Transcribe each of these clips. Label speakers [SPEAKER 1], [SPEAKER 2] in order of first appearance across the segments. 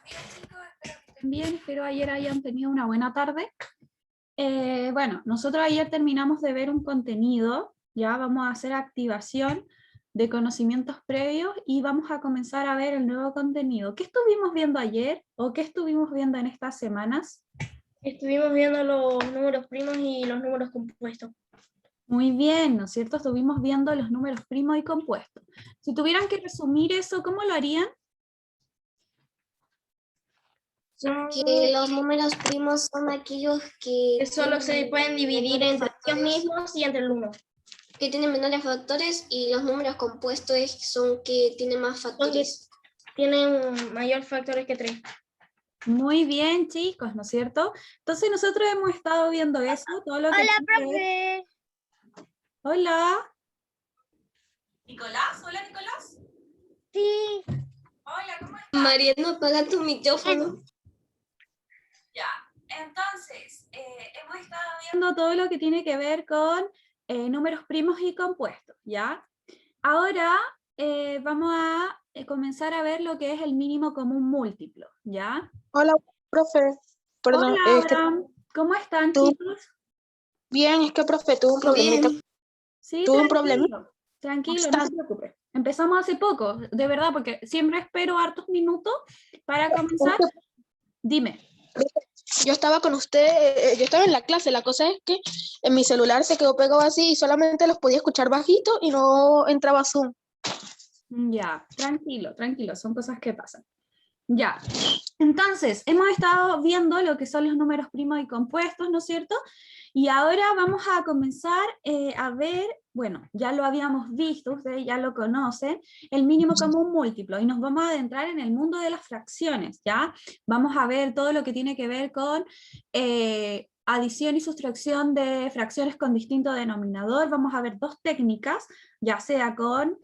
[SPEAKER 1] Buenos días, chicos, espero que estén bien, espero ayer hayan tenido una buena tarde. Bueno, nosotros ayer terminamos de ver un contenido, ya vamos a hacer activación de conocimientos previos y vamos a comenzar a ver el nuevo contenido. ¿Qué estuvimos viendo ayer o qué estuvimos viendo en estas semanas?
[SPEAKER 2] Estuvimos viendo los números primos y los números compuestos.
[SPEAKER 1] Muy bien, ¿no es cierto? Estuvimos viendo los números primos y compuestos. Si tuvieran que resumir eso, ¿cómo lo harían?
[SPEAKER 3] Que los números primos son aquellos que
[SPEAKER 2] solo se pueden dividir entre ellos mismos y entre el 1.
[SPEAKER 3] Que tienen menores factores, y los números compuestos son que tienen más factores.
[SPEAKER 2] Tienen mayor factores que 3.
[SPEAKER 1] Muy bien, chicos, ¿no es cierto? Entonces nosotros hemos estado viendo eso, todo lo que...
[SPEAKER 2] Hola, profe.
[SPEAKER 1] Hola. ¿Nicolás? Hola, Nicolás.
[SPEAKER 2] Sí.
[SPEAKER 1] Hola, ¿cómo estás?
[SPEAKER 3] Mariano, apaga tu micrófono.
[SPEAKER 1] Ya, entonces, hemos estado viendo todo lo que tiene que ver con números primos y compuestos, ¿ya? Ahora vamos a comenzar a ver lo que es el mínimo común múltiplo, ¿ya?
[SPEAKER 4] Hola, profe. Perdón,
[SPEAKER 1] Hola, Abraham. ¿Cómo están, chicos?
[SPEAKER 4] Bien, es que, profe, tuve un problemita.
[SPEAKER 3] Bien.
[SPEAKER 1] Sí,
[SPEAKER 4] Tuve un problemita.
[SPEAKER 1] tranquilo, no te preocupes. Empezamos hace poco, de verdad, porque siempre espero hartos minutos para comenzar. Dime.
[SPEAKER 4] Yo estaba con usted, yo estaba en la clase, la cosa es que en mi celular se quedó pegado así y solamente los podía escuchar bajito y no entraba Zoom.
[SPEAKER 1] Ya, tranquilo, tranquilo, son cosas que pasan. Ya, entonces, hemos estado viendo lo que son los números primos y compuestos, ¿no es cierto? Y ahora vamos a comenzar a ver, bueno, ya lo habíamos visto, ustedes ya lo conocen, el mínimo común múltiplo, y nos vamos a adentrar en el mundo de las fracciones, ¿ya? Vamos a ver todo lo que tiene que ver con adición y sustracción de fracciones con distinto denominador. Vamos a ver dos técnicas, ya sea con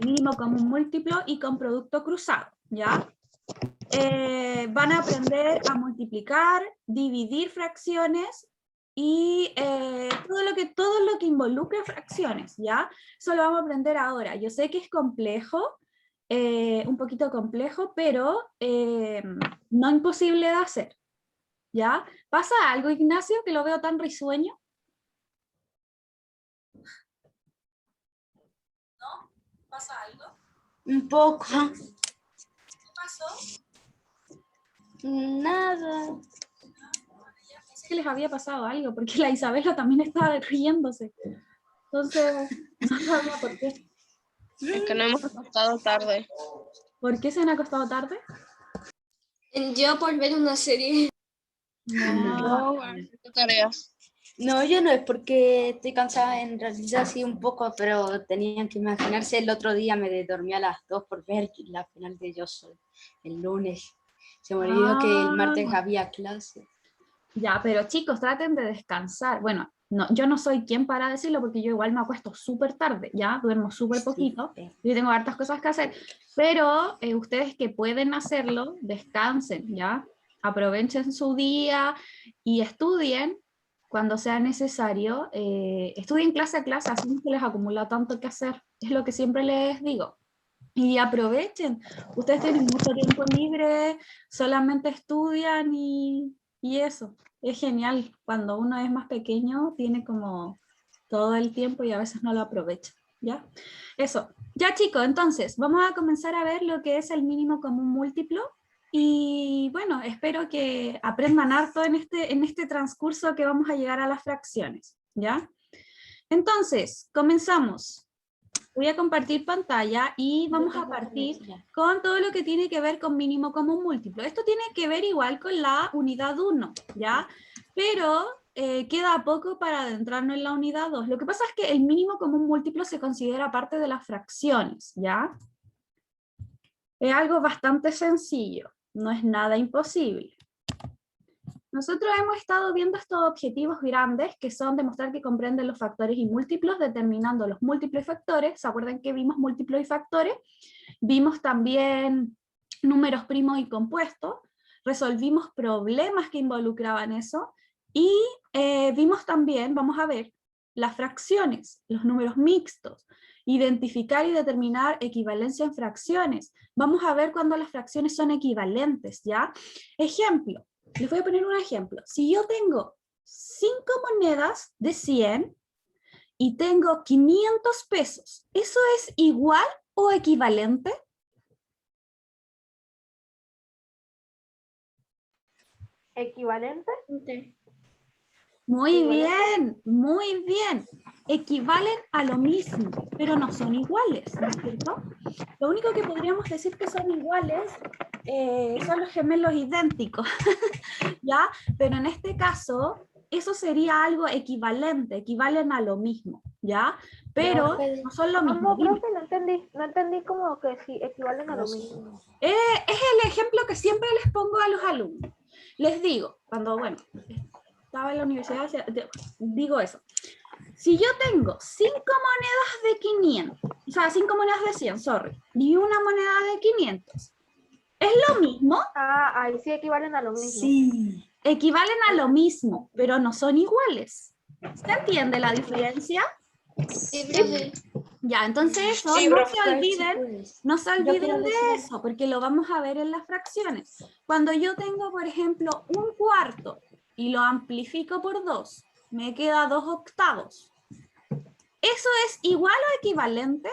[SPEAKER 1] mínimo común múltiplo y con producto cruzado, ¿ya? Van a aprender a multiplicar, dividir fracciones y todo lo que involucre fracciones, ¿ya? Eso lo vamos a aprender ahora. Yo sé que es complejo, un poquito complejo, pero no imposible de hacer, ¿ya? ¿Pasa algo, Ignacio, que lo veo tan risueño? ¿No? ¿Pasa algo?
[SPEAKER 2] Un poco.
[SPEAKER 1] ¿Qué pasó?
[SPEAKER 2] Nada.
[SPEAKER 1] Pensé que les había pasado algo, porque la Isabela también estaba riéndose. Entonces, no sabía por qué.
[SPEAKER 4] Es que no hemos acostado tarde.
[SPEAKER 1] ¿Por qué se han acostado tarde?
[SPEAKER 3] Yo por ver una serie.
[SPEAKER 4] No, haciendo tareas.
[SPEAKER 5] No, yo no es porque estoy cansada, en realidad sí un poco, pero tenían que imaginarse, el otro día me dormí a las 2 por ver la final de Yo Soy, el lunes. Se me olvidó que el martes había clase.
[SPEAKER 1] Ya, pero chicos, traten de descansar. Bueno, no, yo no soy quien para decirlo porque yo igual me acuesto súper tarde, ¿ya? Duermo súper poquito, yo tengo hartas cosas que hacer, pero ustedes que pueden hacerlo, descansen, ¿ya? Aprovechen su día y estudien cuando sea necesario. Estudien clase a clase, así no se les acumula tanto que hacer, es lo que siempre les digo. Y aprovechen, ustedes tienen mucho tiempo libre, solamente estudian y eso. Es genial, cuando uno es más pequeño tiene como todo el tiempo y a veces no lo aprovecha, ¿ya? Eso. Ya chicos, entonces vamos a comenzar a ver lo que es el mínimo común múltiplo y bueno, espero que aprendan harto en este transcurso que vamos a llegar a las fracciones, ¿ya? Entonces, comenzamos. Voy a compartir pantalla y vamos a partir con todo lo que tiene que ver con mínimo común múltiplo. Esto tiene que ver igual con la unidad 1, ¿ya? Pero queda poco para adentrarnos en la unidad 2. Lo que pasa es que el mínimo común múltiplo se considera parte de las fracciones, ¿ya? Es algo bastante sencillo, no es nada imposible. Nosotros hemos estado viendo estos objetivos grandes que son demostrar que comprenden los factores y múltiplos, determinando los múltiplos y factores. ¿Se acuerdan que vimos múltiplos y factores? Vimos también números primos y compuestos, resolvimos problemas que involucraban eso y vimos también, vamos a ver, las fracciones, los números mixtos Identificar y determinar equivalencia en fracciones. Vamos a ver cuando las fracciones son equivalentes, ¿ya? Ejemplo, les voy a poner un ejemplo. Si yo tengo 5 monedas de 100 y tengo 500 pesos, ¿eso es igual o equivalente?
[SPEAKER 6] ¿Equivalente?
[SPEAKER 1] Muy bien, muy bien. Equivalen a lo mismo, pero no son iguales, ¿no es cierto? Lo único que podríamos decir que son iguales son los gemelos idénticos, ¿ya? Pero en este caso, eso sería algo equivalente, equivalen a lo mismo, ¿ya? Pero no son lo mismo.
[SPEAKER 6] No, profe, no entendí como que si equivalen a lo mismo.
[SPEAKER 1] Es el ejemplo que siempre les pongo a los alumnos. Les digo, cuando, bueno, estaba en la universidad, digo eso. Si yo tengo 5 monedas de 500, o sea, 5 monedas de 100, sorry, y una moneda de 500, ¿es lo mismo?
[SPEAKER 6] Ah, ahí sí equivalen a lo mismo.
[SPEAKER 1] Sí. Equivalen a lo mismo, pero no son iguales. ¿Se entiende la diferencia?
[SPEAKER 3] Sí, profe.
[SPEAKER 1] Ya, entonces eso,
[SPEAKER 5] Sí,
[SPEAKER 1] no
[SPEAKER 5] profe.
[SPEAKER 1] no se olviden de eso, porque lo vamos a ver en las fracciones. Cuando yo tengo, por ejemplo, 1/4 y lo amplifico por 2, me queda 2/8. ¿Eso es igual o equivalente?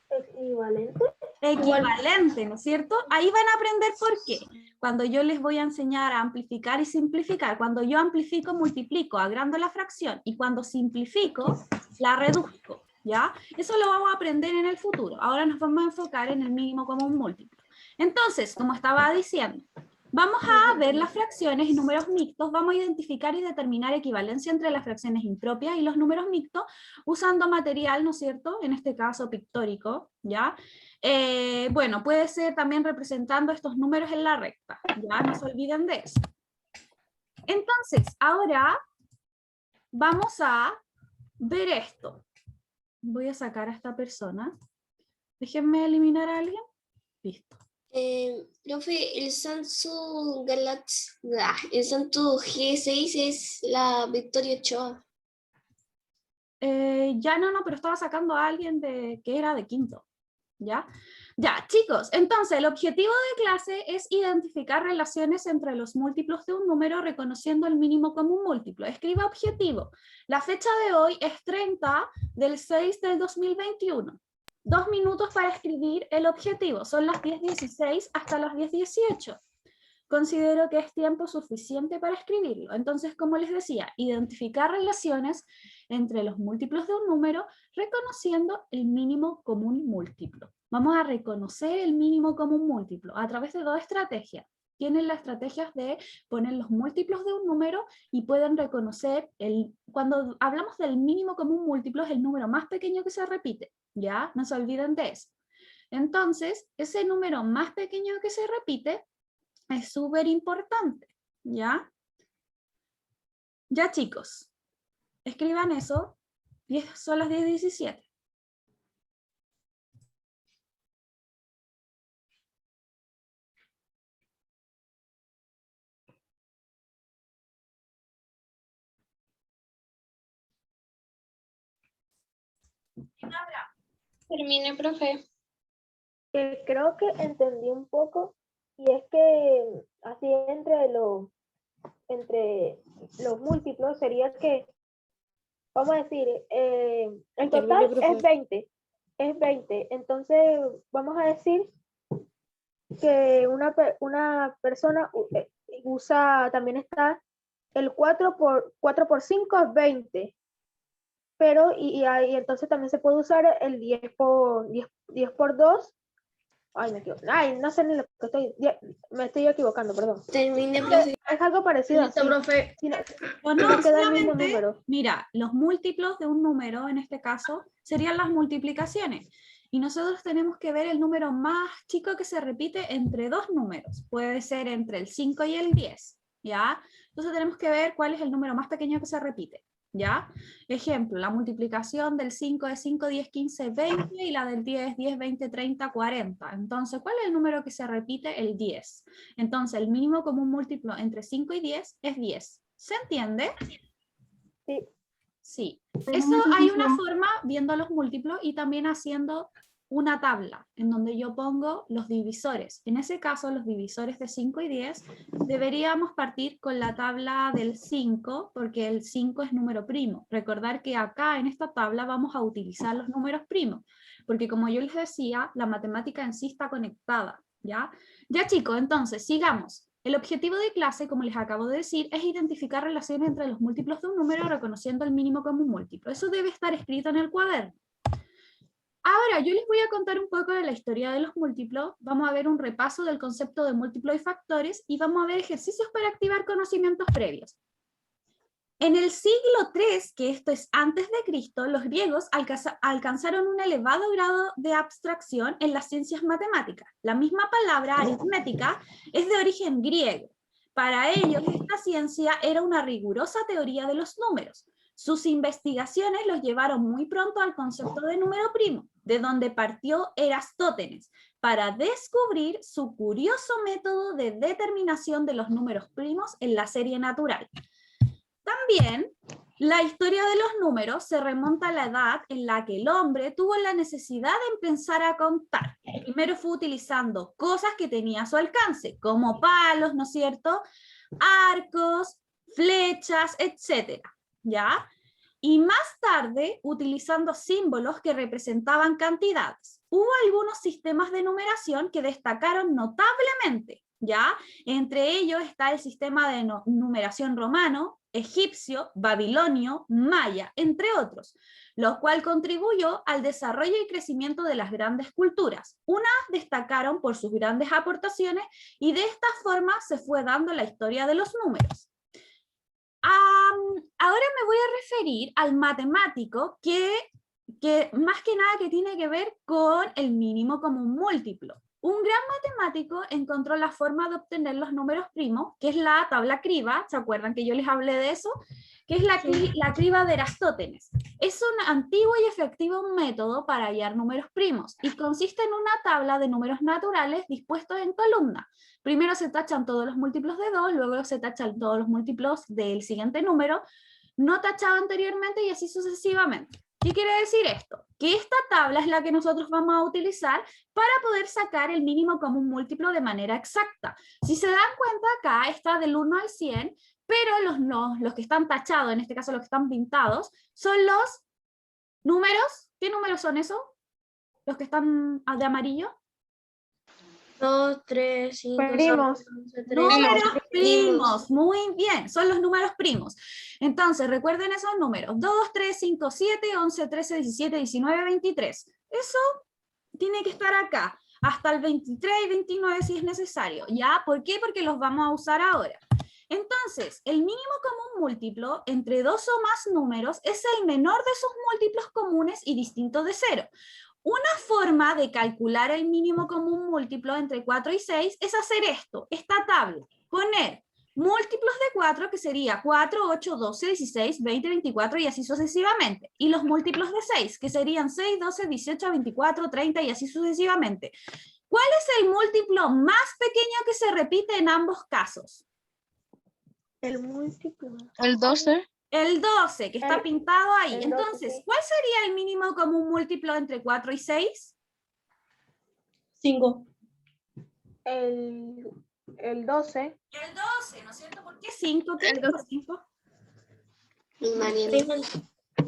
[SPEAKER 6] ¿Equivalente?
[SPEAKER 1] Equivalente, ¿no es cierto? Ahí van a aprender por qué. Cuando yo les voy a enseñar a amplificar y simplificar, cuando yo amplifico, multiplico, agrando la fracción, y cuando simplifico, la reduzco, ¿ya? Eso lo vamos a aprender en el futuro. Ahora nos vamos a enfocar en el mínimo común múltiplo. Entonces, como estaba diciendo, vamos a ver las fracciones y números mixtos, vamos a identificar y determinar equivalencia entre las fracciones impropias y los números mixtos, usando material, ¿no es cierto? En este caso pictórico, ¿ya? Bueno, puede ser también representando estos números en la recta, ya no se olviden de eso. Entonces, ahora vamos a ver esto. Voy a sacar a esta persona. Déjenme eliminar a alguien. Listo.
[SPEAKER 3] Profe, el Samsung el Samsung G6 es la Victoria Ochoa.
[SPEAKER 1] Ya no, pero estaba sacando a alguien que era de quinto. ¿Ya? Ya, chicos, entonces el objetivo de clase es identificar relaciones entre los múltiplos de un número reconociendo el mínimo común múltiplo. Escriba objetivo. La fecha de hoy es 30/6/2021. 2 minutos para escribir el objetivo. Son las 10:16 hasta las 10:18. Considero que es tiempo suficiente para escribirlo. Entonces, como les decía, identificar relaciones entre los múltiplos de un número reconociendo el mínimo común múltiplo. Vamos a reconocer el mínimo común múltiplo a través de 2 estrategias. Tienen las estrategias de poner los múltiplos de un número y pueden reconocer, cuando hablamos del mínimo común múltiplo, es el número más pequeño que se repite, ¿ya? No se olviden de eso. Entonces, ese número más pequeño que se repite es súper importante, ¿ya? Ya, chicos, escriban eso. Son las 10:17.
[SPEAKER 3] Termine, profe.
[SPEAKER 6] Creo que entendí un poco, y es que así entre los múltiplos sería que, vamos a decir, el total es 20. Es 20. Entonces, vamos a decir que una persona usa, también está el 4 por 5 es 20. Pero, y entonces también se puede usar el 10 por 2. Ay, me equivoco. Ay, no sé ni lo que me estoy equivocando, perdón.
[SPEAKER 3] Termine, profe.
[SPEAKER 6] Es algo parecido así.
[SPEAKER 2] profe.
[SPEAKER 1] No,
[SPEAKER 6] queda el mismo
[SPEAKER 1] solamente,
[SPEAKER 6] número.
[SPEAKER 1] mira, los múltiplos de un número, en este caso, serían las multiplicaciones. Y nosotros tenemos que ver el número más chico que se repite entre 2 números. Puede ser entre el 5 y el 10, ¿ya? Entonces tenemos que ver cuál es el número más pequeño que se repite, ¿ya? Ejemplo, la multiplicación del 5 es 5, 10, 15, 20 y la del 10 es 10, 20, 30, 40. Entonces, ¿cuál es el número que se repite? El 10. Entonces, el mínimo común múltiplo entre 5 y 10 es 10. ¿Se entiende?
[SPEAKER 6] Sí.
[SPEAKER 1] Sí, eso hay una forma viendo los múltiplos y también haciendo una tabla en donde yo pongo los divisores. En ese caso, los divisores de 5 y 10, deberíamos partir con la tabla del 5, porque el 5 es número primo. Recordar que acá en esta tabla vamos a utilizar los números primos, porque como yo les decía, la matemática en sí está conectada, ¿ya? Ya chicos, entonces, sigamos. El objetivo de clase, como les acabo de decir, es identificar relaciones entre los múltiplos de un número reconociendo el mínimo común múltiplo. Eso debe estar escrito en el cuaderno. Ahora, yo les voy a contar un poco de la historia de los múltiplos, vamos a ver un repaso del concepto de múltiplos y factores, y vamos a ver ejercicios para activar conocimientos previos. En el siglo III, que esto es antes de Cristo, los griegos alcanzaron un elevado grado de abstracción en las ciencias matemáticas. La misma palabra, aritmética, es de origen griego. Para ellos, esta ciencia era una rigurosa teoría de los números. Sus investigaciones los llevaron muy pronto al concepto de número primo, de donde partió Erastótenes, para descubrir su curioso método de determinación de los números primos en la serie natural. También, la historia de los números se remonta a la edad en la que el hombre tuvo la necesidad de empezar a contar. Primero fue utilizando cosas que tenía a su alcance, como palos, ¿no es cierto?, arcos, flechas, etc., ¿ya? Y más tarde, utilizando símbolos que representaban cantidades. Hubo algunos sistemas de numeración que destacaron notablemente, ¿ya? Entre ellos está el sistema de numeración romano, egipcio, babilonio, maya, entre otros, lo cual contribuyó al desarrollo y crecimiento de las grandes culturas. Unas destacaron por sus grandes aportaciones y de esta forma se fue dando la historia de los números. Ahora me voy a referir al matemático que más que nada que tiene que ver con el mínimo común múltiplo. Un gran matemático encontró la forma de obtener los números primos, que es la tabla criba, ¿se acuerdan que yo les hablé de eso? Que es la criba de Erastótenes. Es un antiguo y efectivo método para hallar números primos, y consiste en una tabla de números naturales dispuestos en columnas. Primero se tachan todos los múltiplos de 2, luego se tachan todos los múltiplos del siguiente número, no tachado anteriormente, y así sucesivamente. ¿Qué quiere decir esto? Que esta tabla es la que nosotros vamos a utilizar para poder sacar el mínimo común múltiplo de manera exacta. Si se dan cuenta, acá está del 1 al 100, pero los que están tachados, en este caso los que están pintados, son los números. ¿Qué números son esos? Los que están de amarillo.
[SPEAKER 2] 2, 3, 5,
[SPEAKER 6] Primos.
[SPEAKER 2] 6, 11, 13.
[SPEAKER 1] Números primos, muy bien, son los números primos. Entonces, recuerden esos números, 2, 3, 5, 7, 11, 13, 17, 19, 23. Eso tiene que estar acá, hasta el 23 y 29 si es necesario. ¿Ya? ¿Por qué? Porque los vamos a usar ahora. Entonces, el mínimo común múltiplo entre dos o más números es el menor de sus múltiplos comunes y distintos de 0. Una forma de calcular el mínimo común múltiplo entre 4 y 6 es hacer esto, esta tabla, poner múltiplos de 4, que sería 4, 8, 12, 16, 20, 24 y así sucesivamente, y los múltiplos de 6, que serían 6, 12, 18, 24, 30 y así sucesivamente. ¿Cuál es el múltiplo más pequeño que se repite en ambos casos?
[SPEAKER 6] El múltiplo.
[SPEAKER 4] El 12.
[SPEAKER 1] El 12, que está pintado ahí.
[SPEAKER 6] el 12,
[SPEAKER 1] Entonces,
[SPEAKER 6] sí.
[SPEAKER 1] ¿cuál sería el mínimo común múltiplo entre 4 y 6?
[SPEAKER 2] 5.
[SPEAKER 6] El 12.
[SPEAKER 1] El 12, ¿no es cierto? ¿Por qué 5? ¿Qué es 5?
[SPEAKER 3] Mariana.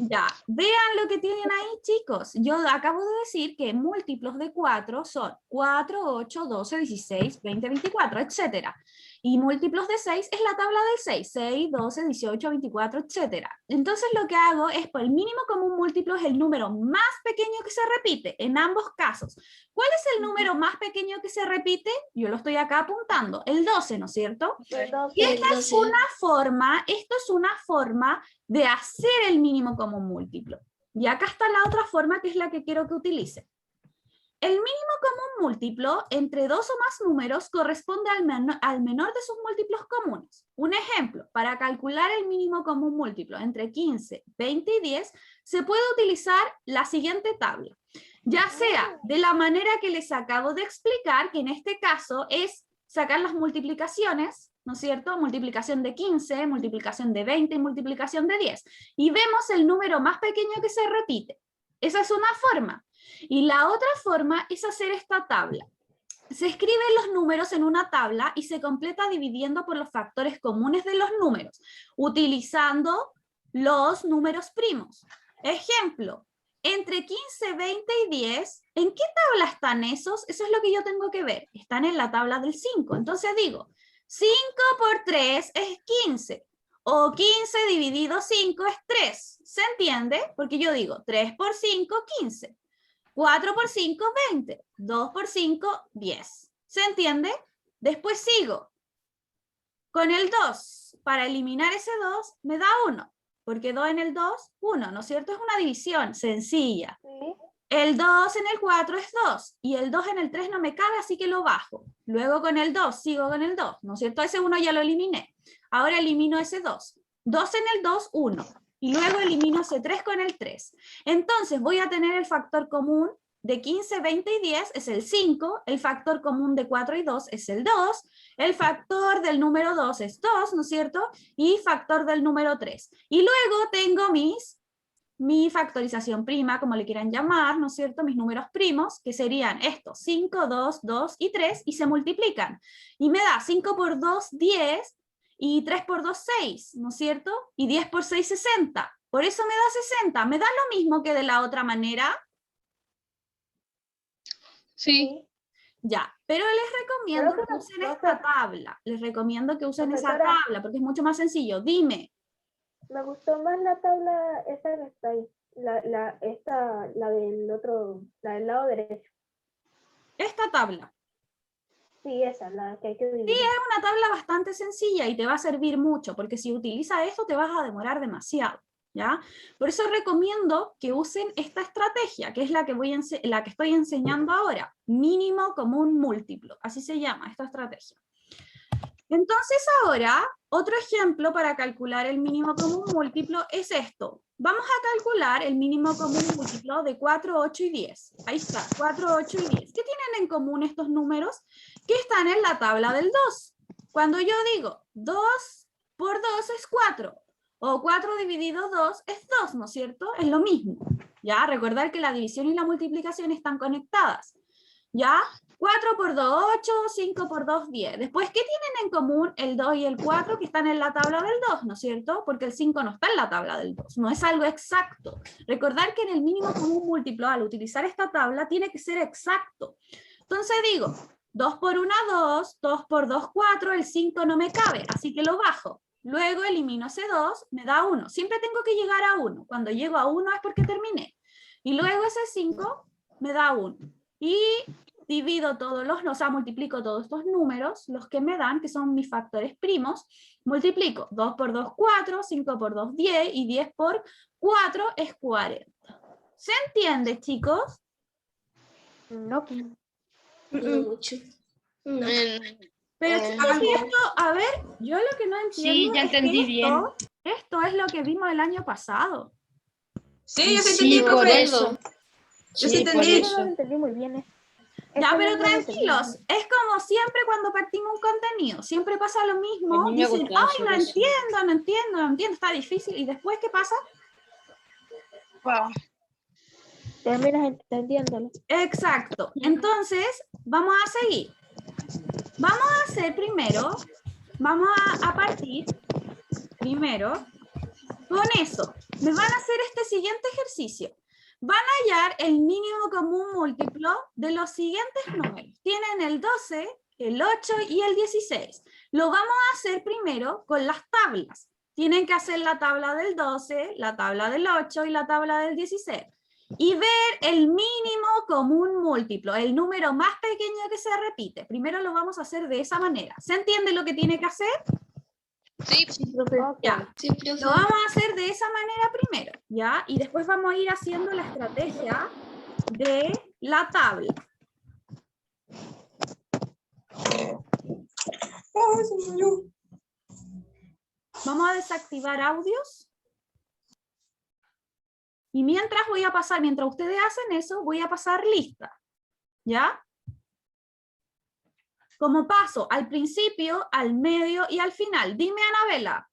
[SPEAKER 1] Ya, vean lo que tienen ahí, chicos. Yo acabo de decir que múltiplos de 4 son 4, 8, 12, 16, 20, 24, etc. Y múltiplos de 6 es la tabla del 6, 6, 12, 18, 24, etc. Entonces lo que hago es, por el mínimo común múltiplo es el número más pequeño que se repite en ambos casos. ¿Cuál es el número más pequeño que se repite? Yo lo estoy acá apuntando, el 12, ¿no es cierto?
[SPEAKER 6] El 12.
[SPEAKER 1] Y esta es esto es una forma de hacer el mínimo común múltiplo. Y acá está la otra forma, que es la que quiero que utilicen. El mínimo común múltiplo entre dos o más números corresponde al menor de sus múltiplos comunes. Un ejemplo, para calcular el mínimo común múltiplo entre 15, 20 y 10, se puede utilizar la siguiente tabla. Ya sea de la manera que les acabo de explicar, que en este caso es sacar las multiplicaciones, ¿no es cierto? Multiplicación de 15, multiplicación de 20 y multiplicación de 10. Y vemos el número más pequeño que se repite. Esa es una forma. Y la otra forma es hacer esta tabla. Se escriben los números en una tabla y se completa dividiendo por los factores comunes de los números, utilizando los números primos. Ejemplo, entre 15, 20 y 10, ¿en qué tabla están esos? Eso es lo que yo tengo que ver. Están en la tabla del 5. Entonces digo, 5 por 3 es 15. O 15 dividido 5 es 3. ¿Se entiende? Porque yo digo 3 por 5, 15. 4 por 5, 20. 2 por 5, 10. ¿Se entiende? Después sigo. Con el 2, para eliminar ese 2, me da 1. Porque 2 en el 2, 1, ¿no es cierto? Es una división sencilla.
[SPEAKER 6] Sí.
[SPEAKER 1] El 2 en el 4 es 2. Y el 2 en el 3 no me cabe, así que lo bajo. Luego con el 2, sigo con el 2, ¿no es cierto? Ese 1 ya lo eliminé. Ahora elimino ese 2. 2 en el 2, 1. Y luego elimino ese 3 con el 3. Entonces voy a tener el factor común de 15, 20 y 10 es el 5, el factor común de 4 y 2 es el 2, el factor del número 2 es 2, ¿no es cierto? Y factor del número 3. Y luego tengo mi factorización prima, como le quieran llamar, ¿no es cierto? Mis números primos, que serían estos, 5, 2, 2 y 3, y se multiplican. Y me da 5 por 2, 10, y 3 por 2, 6, ¿no es cierto? Y 10 por 6, 60. Por eso me da 60. ¿Me da lo mismo que de la otra manera?
[SPEAKER 4] Sí.
[SPEAKER 1] Ya, pero les recomiendo
[SPEAKER 6] Creo que
[SPEAKER 1] que usen
[SPEAKER 6] no
[SPEAKER 1] esta
[SPEAKER 6] sé.
[SPEAKER 1] tabla. Les recomiendo que usen esa
[SPEAKER 6] Profesora.
[SPEAKER 1] tabla, porque es mucho más sencillo. Dime.
[SPEAKER 6] Me gustó más la tabla esa que está ahí. La del otro, la del lado derecho.
[SPEAKER 1] Esta tabla.
[SPEAKER 6] Sí, esa, la que hay que
[SPEAKER 1] Sí,
[SPEAKER 6] dividir.
[SPEAKER 1] es una tabla bastante sencilla y te va a servir mucho, porque si utilizas esto te vas a demorar demasiado, ¿ya? Por eso recomiendo que usen esta estrategia, que es la que estoy enseñando ahora, mínimo común múltiplo, así se llama esta estrategia. Entonces ahora, otro ejemplo para calcular el mínimo común múltiplo es esto. Vamos a calcular el mínimo común múltiplo de 4, 8 y 10. Ahí está, 4, 8 y 10. ¿Qué tienen en común estos números? Que están en la tabla del 2. Cuando yo digo 2 por 2 es 4, o 4 dividido 2 es 2, ¿no es cierto? Es lo mismo. ¿Ya? Recordar que la división y la multiplicación están conectadas. ¿Ya? 4 por 2, 8, 5 por 2, 10. Después, ¿qué tienen en común el 2 y el 4 que están en la tabla del 2, ¿no es cierto? Porque el 5 no está en la tabla del 2, no es algo exacto. Recordar que en el mínimo común múltiplo, al utilizar esta tabla, tiene que ser exacto. Entonces digo, 2 por 1, 2, 2 por 2, 4, el 5 no me cabe, así que lo bajo. Luego elimino ese 2, me da 1. Siempre tengo que llegar a 1. Cuando llego a 1 es porque terminé. Y luego ese 5 me da 1. Y divido multiplico todos estos números, los que me dan, que son mis factores primos, multiplico 2 por 2, 4, 5 por 2, 10, y 10 por 4 es 40. ¿Se entiende, chicos?
[SPEAKER 6] No.
[SPEAKER 3] No mucho. No.
[SPEAKER 1] Pero aquí esto, a ver, yo lo que no entiendo
[SPEAKER 5] Sí, ya
[SPEAKER 1] es
[SPEAKER 5] entendí
[SPEAKER 1] que
[SPEAKER 5] bien.
[SPEAKER 1] esto es lo que vimos el año pasado.
[SPEAKER 7] Sí, yo sí
[SPEAKER 5] Sí,
[SPEAKER 7] entendí,
[SPEAKER 5] por
[SPEAKER 7] profe.
[SPEAKER 5] eso.
[SPEAKER 7] Yo sí
[SPEAKER 5] Sí, por
[SPEAKER 7] entendí.
[SPEAKER 6] Yo no lo
[SPEAKER 5] eso.
[SPEAKER 6] entendí muy bien.
[SPEAKER 1] Ya,
[SPEAKER 6] Esta
[SPEAKER 1] pero
[SPEAKER 6] vez no lo entendí muy
[SPEAKER 1] tranquilos,
[SPEAKER 6] bien.
[SPEAKER 1] es como siempre cuando partimos un contenido, siempre pasa lo
[SPEAKER 5] A
[SPEAKER 1] mismo,
[SPEAKER 5] mí me
[SPEAKER 1] dicen,
[SPEAKER 5] gustaba
[SPEAKER 1] ay,
[SPEAKER 5] hacer
[SPEAKER 1] no
[SPEAKER 5] eso.
[SPEAKER 1] entiendo, está difícil, y después, ¿qué pasa?
[SPEAKER 4] Wow.
[SPEAKER 6] Terminas entendiéndolo.
[SPEAKER 1] Exacto, entonces, vamos a seguir. Vamos a hacer primero, vamos a partir primero con eso. Me van a hacer este siguiente ejercicio. Van a hallar el mínimo común múltiplo de los siguientes números. Tienen el 12, el 8 y el 16. Lo vamos a hacer primero con las tablas. Tienen que hacer la tabla del 12, la tabla del 8 y la tabla del 16. Y ver el mínimo común múltiplo, el número más pequeño que se repite. Primero lo vamos a hacer de esa manera. ¿Se entiende lo que tiene que hacer?
[SPEAKER 4] Sí.
[SPEAKER 6] Ok.
[SPEAKER 1] Ya.
[SPEAKER 3] Sí, profe.
[SPEAKER 1] Lo vamos a hacer de esa manera primero, ¿ya? Y después vamos a ir haciendo la estrategia de la tabla. Vamos a desactivar audios. Y mientras mientras ustedes hacen eso, voy a pasar lista, ¿ya? como paso al principio, al medio y al final. Dime, Anabela.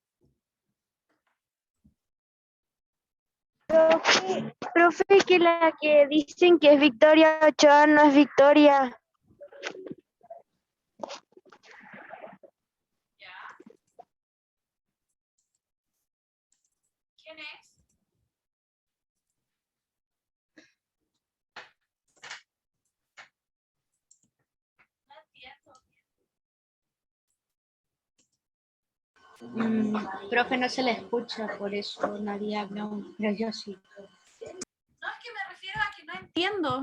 [SPEAKER 6] Profe, que la que dicen que es Victoria Ochoa no es Victoria.
[SPEAKER 1] ¿Quién es?
[SPEAKER 5] Profe, no se le escucha, por eso nadie habla, pero yo sí.
[SPEAKER 1] No, es que me refiero a que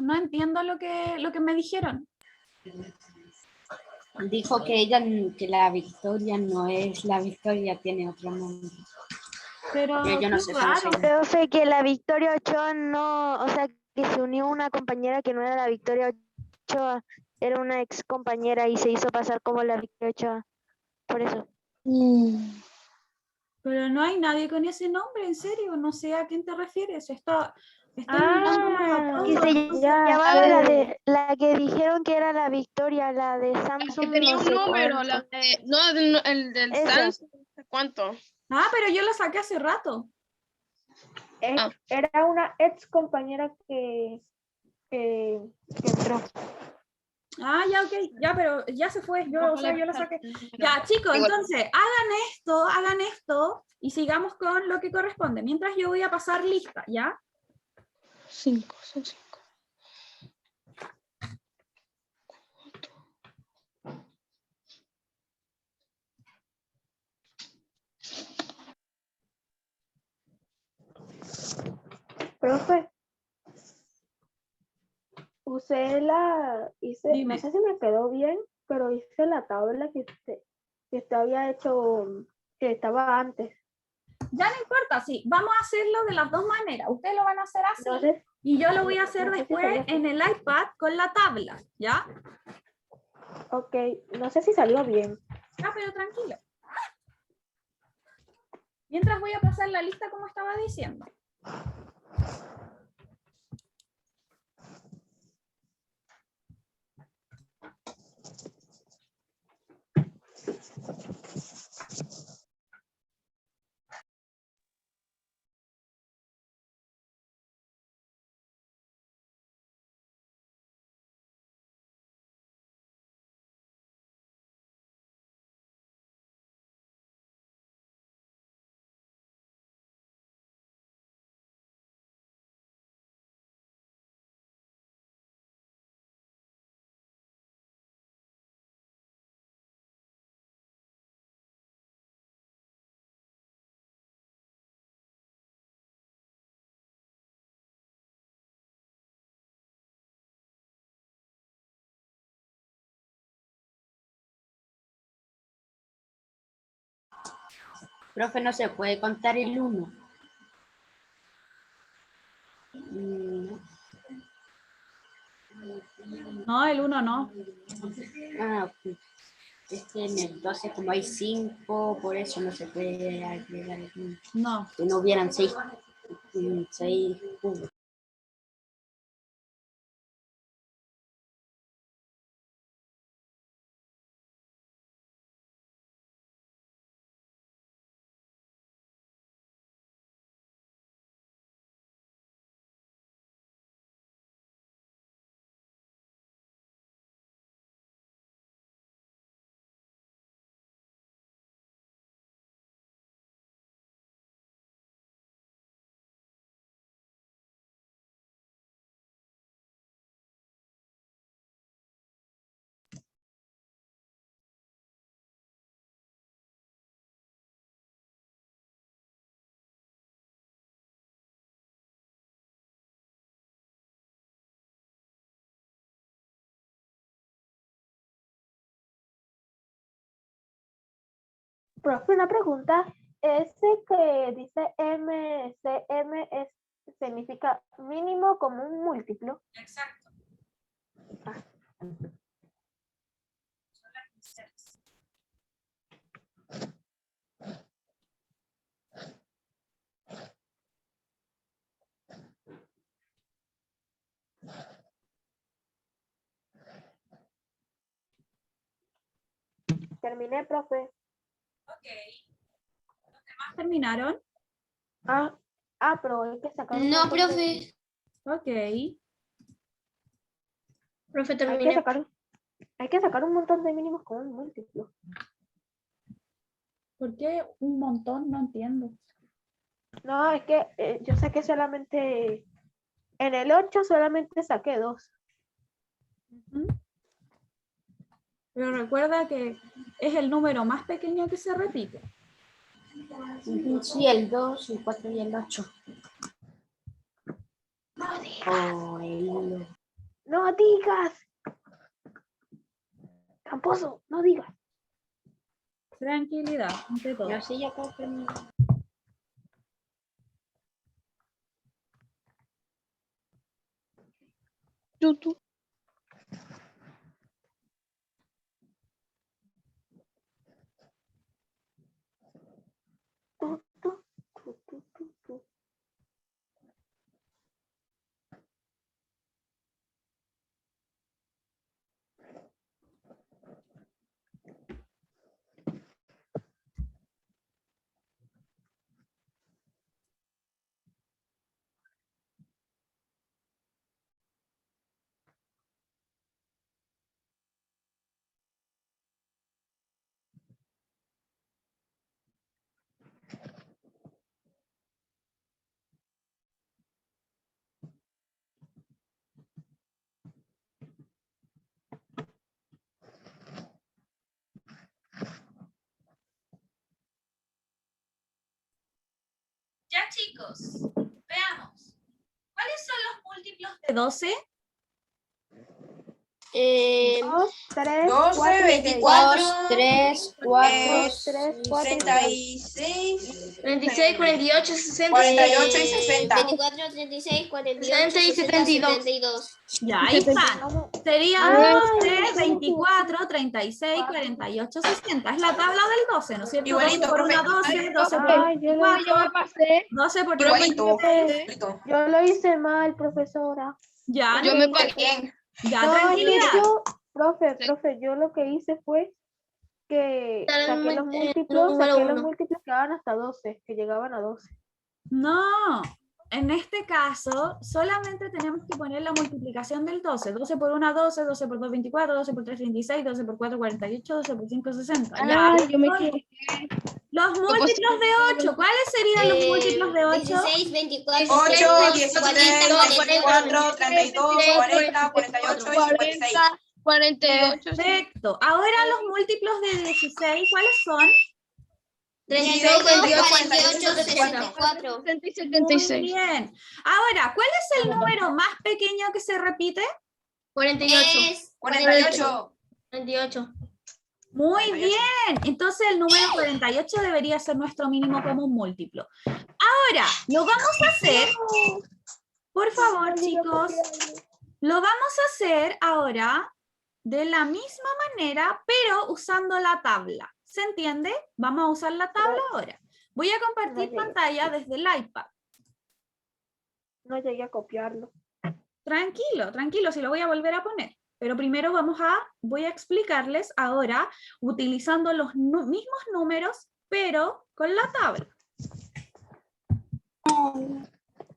[SPEAKER 1] no entiendo lo que me dijeron.
[SPEAKER 5] Dijo que que la Victoria no es la Victoria, tiene otro nombre.
[SPEAKER 1] Pero
[SPEAKER 5] Yo no
[SPEAKER 1] qué
[SPEAKER 5] sé cómo se
[SPEAKER 1] raro.
[SPEAKER 5] llama.
[SPEAKER 6] Profe, que la Victoria Ochoa no, o sea, que se unió una compañera que no era la Victoria Ochoa, era una ex compañera y se hizo pasar como la Victoria Ochoa. Por eso.
[SPEAKER 1] Pero no hay nadie con ese nombre, en serio, no sé a quién te refieres. Estoy mirándolos a
[SPEAKER 6] Que
[SPEAKER 1] todos.
[SPEAKER 6] se llamaba
[SPEAKER 2] ver.
[SPEAKER 6] la que dijeron que era la Victoria, la de
[SPEAKER 4] Que
[SPEAKER 6] Samsung,
[SPEAKER 4] tenía
[SPEAKER 6] no
[SPEAKER 4] un
[SPEAKER 6] sé
[SPEAKER 4] número,
[SPEAKER 6] cuánto.
[SPEAKER 4] el del
[SPEAKER 6] Esa.
[SPEAKER 4] Sans, no sé cuánto.
[SPEAKER 1] Ah, pero yo lo saqué hace rato.
[SPEAKER 4] Ah.
[SPEAKER 6] Era una ex compañera que entró.
[SPEAKER 1] Ah, ya, ok, ya, pero ya se fue, yo, o sea, yo lo saqué. Ya, chicos,
[SPEAKER 4] Igual.
[SPEAKER 1] entonces, hagan esto y sigamos con lo que corresponde. Mientras yo voy a pasar lista, ¿ya?
[SPEAKER 4] 5, son 5.
[SPEAKER 6] Profe, no
[SPEAKER 1] Dime.
[SPEAKER 6] sé si me quedó bien, pero hice la tabla que usted había hecho, que estaba antes.
[SPEAKER 1] Ya no importa, sí, vamos a hacerlo de las dos maneras. Ustedes lo van a hacer así
[SPEAKER 6] No sé,
[SPEAKER 1] y yo lo voy a hacer
[SPEAKER 6] no sé si
[SPEAKER 1] después
[SPEAKER 6] salió,
[SPEAKER 1] en el iPad con la tabla, ¿ya?
[SPEAKER 6] ok, no sé si salió bien.
[SPEAKER 1] Ya, pero tranquilo. Mientras voy a pasar la lista como estaba diciendo.
[SPEAKER 5] Profe, no se puede contar el 1.
[SPEAKER 1] No, el 1 no.
[SPEAKER 5] Ok. Es que en el 12 como hay 5, por eso no se puede agregar el 1.
[SPEAKER 1] No.
[SPEAKER 5] Si no hubieran 6 cubos.
[SPEAKER 6] Profe, una pregunta. Ese que dice MCM significa mínimo como un múltiplo.
[SPEAKER 1] Exacto.
[SPEAKER 6] Terminé, profe.
[SPEAKER 1] Ok. ¿Los demás terminaron?
[SPEAKER 6] Pero hay que sacar un
[SPEAKER 3] No,
[SPEAKER 6] montón de-
[SPEAKER 3] profe.
[SPEAKER 1] Ok.
[SPEAKER 2] Profe,
[SPEAKER 6] Hay que
[SPEAKER 2] terminé.
[SPEAKER 6] sacar un montón de mínimos con un múltiplo.
[SPEAKER 1] ¿Por qué un montón? No entiendo.
[SPEAKER 6] No, es que yo saqué solamente, en el 8 solamente saqué 2.
[SPEAKER 1] Ujú. Pero recuerda que es el número más pequeño que se repite.
[SPEAKER 5] Sí, el 2, el 4 y el 8.
[SPEAKER 6] No digas. Tramposo, no digas.
[SPEAKER 1] Tranquilidad, ante todo.
[SPEAKER 5] Yo sí, ya todo terminó.
[SPEAKER 4] Tú.
[SPEAKER 6] Tu.
[SPEAKER 1] Ya, chicos, veamos. ¿Cuáles son los múltiplos de 12?
[SPEAKER 6] 2, 3,
[SPEAKER 7] 12,
[SPEAKER 6] 4,
[SPEAKER 7] 24,
[SPEAKER 5] 3, 4,
[SPEAKER 6] 3, 4,
[SPEAKER 7] 36,
[SPEAKER 2] 36, 48, 60,
[SPEAKER 7] 48 y 60.
[SPEAKER 3] 24, 36, 48,
[SPEAKER 2] 60 y
[SPEAKER 3] 60,
[SPEAKER 2] 72.
[SPEAKER 3] 72.
[SPEAKER 1] Ya, ahí están. Serían 12, 24, 36, 48, 60. Es la tabla del 12, ¿no es cierto?
[SPEAKER 7] Igualito,
[SPEAKER 1] 12 por
[SPEAKER 7] profe.
[SPEAKER 1] 1, 12, 12 por
[SPEAKER 6] Ay, yo lo
[SPEAKER 1] 24,
[SPEAKER 2] pasé.
[SPEAKER 1] 12 por 3,
[SPEAKER 7] Igualito.
[SPEAKER 1] 23.
[SPEAKER 7] Igualito.
[SPEAKER 6] Yo lo hice mal, profesora.
[SPEAKER 1] Ya,
[SPEAKER 4] Yo
[SPEAKER 1] no
[SPEAKER 4] me
[SPEAKER 1] importa.
[SPEAKER 7] Bien.
[SPEAKER 1] Ya,
[SPEAKER 6] No,
[SPEAKER 1] tranquilidad.
[SPEAKER 6] profe, yo lo que hice fue que saqué los múltiplos,
[SPEAKER 2] número
[SPEAKER 6] saqué los
[SPEAKER 2] uno.
[SPEAKER 6] múltiplos que daban hasta 12, que llegaban a 12.
[SPEAKER 1] No, en este caso solamente tenemos que poner la multiplicación del 12. 12 por 1, 12, 12 por 2, 24, 12 por 3, 36, 12 por 4, 48, 12 por 5, 60. Ya,
[SPEAKER 4] Yo me
[SPEAKER 1] son
[SPEAKER 4] equivoqué.
[SPEAKER 1] los múltiplos de 8. ¿Cuáles serían los múltiplos de 8?
[SPEAKER 3] 16, 24,
[SPEAKER 7] 8,
[SPEAKER 3] 16,
[SPEAKER 7] 16, 24, 32, 40, 48 y 56.
[SPEAKER 4] 48.
[SPEAKER 1] Perfecto. Ahora los múltiplos de 16, ¿cuáles son?
[SPEAKER 3] 32,
[SPEAKER 7] 48,
[SPEAKER 3] 48, 64.
[SPEAKER 4] 60 y
[SPEAKER 1] Muy
[SPEAKER 4] 76.
[SPEAKER 1] bien. Ahora, ¿cuál es el número más pequeño que se repite?
[SPEAKER 2] 48.
[SPEAKER 3] Es
[SPEAKER 7] 48.
[SPEAKER 2] 48.
[SPEAKER 1] Muy
[SPEAKER 7] 48.
[SPEAKER 1] bien. Entonces el número 48 debería ser nuestro mínimo común múltiplo. Ahora, lo vamos a hacer, por favor, chicos, lo vamos a hacer ahora de la misma manera, pero usando la tabla. ¿Se entiende? Vamos a usar la tabla ahora. Voy a compartir
[SPEAKER 6] llegué.
[SPEAKER 1] pantalla desde el iPad.
[SPEAKER 6] No llegué a copiarlo.
[SPEAKER 1] Tranquilo, tranquilo, si lo voy a volver a poner. Pero primero voy a explicarles ahora utilizando los mismos números, pero con la tabla.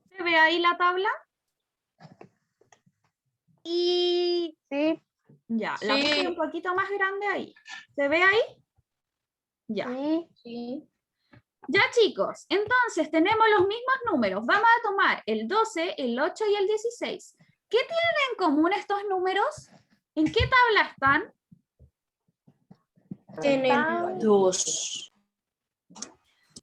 [SPEAKER 1] ¿Se ve ahí la tabla?
[SPEAKER 6] Sí.
[SPEAKER 1] Ya, la puse un poquito más grande ahí. ¿Se ve ahí? Ya.
[SPEAKER 6] Sí.
[SPEAKER 1] Ya, chicos, entonces tenemos los mismos números. Vamos a tomar el 12, el 8 y el 16. ¿Qué tienen en común estos números? ¿En qué tabla están?
[SPEAKER 2] En el
[SPEAKER 5] 2.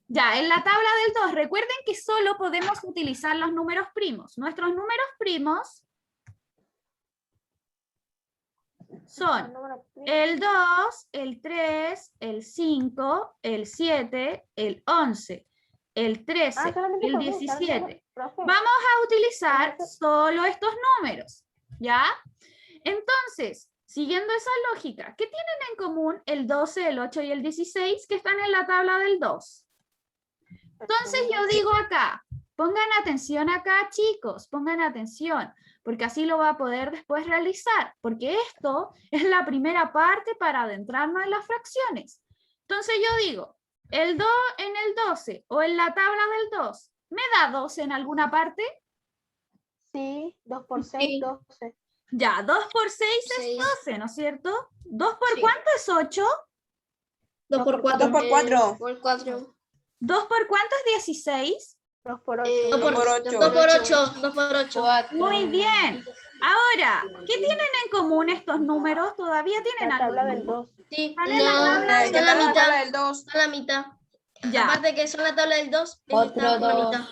[SPEAKER 1] Ya, en la tabla del 2. Recuerden que solo podemos utilizar los números primos. Nuestros números primos son el 2, el 3, el 5, el 7, el 11, el 13,
[SPEAKER 6] solamente
[SPEAKER 1] el
[SPEAKER 6] con uno,
[SPEAKER 1] 17.
[SPEAKER 6] profe.
[SPEAKER 1] Vamos a utilizar solo estos números, ¿ya? Entonces, siguiendo esa lógica, ¿qué tienen en común el 12, el 8 y el 16 que están en la tabla del 2? Entonces yo digo acá, Pongan atención acá, chicos, pongan atención, porque así lo va a poder después realizar, porque esto es la primera parte para adentrarnos en las fracciones. Entonces yo digo, el 2 en el 12 o en la tabla del 2, ¿me da 12 en alguna parte?
[SPEAKER 6] Sí, 2 por 6, 12.
[SPEAKER 1] Ya, 2 por 6 es 12, ¿no es cierto? ¿2 por cuánto es 8?
[SPEAKER 2] 2 por 4.
[SPEAKER 7] 2 por 4.
[SPEAKER 3] Por 4.
[SPEAKER 1] ¿2 por cuánto es 16?
[SPEAKER 6] 2 por 8.
[SPEAKER 2] 2 por 8. 2 por 8. 2 por 8.
[SPEAKER 1] Muy bien. Ahora, ¿qué tienen en común estos números? ¿Todavía tienen
[SPEAKER 6] La
[SPEAKER 1] algo?
[SPEAKER 6] tabla del 2.
[SPEAKER 2] Sí,
[SPEAKER 1] ¿Están en la tabla?
[SPEAKER 7] ¿Qué tal la tabla del 2?
[SPEAKER 2] a la mitad.
[SPEAKER 1] Ya,
[SPEAKER 2] Aparte que son la tabla del 2,
[SPEAKER 5] Otro
[SPEAKER 2] está por la
[SPEAKER 5] 2.
[SPEAKER 2] mitad.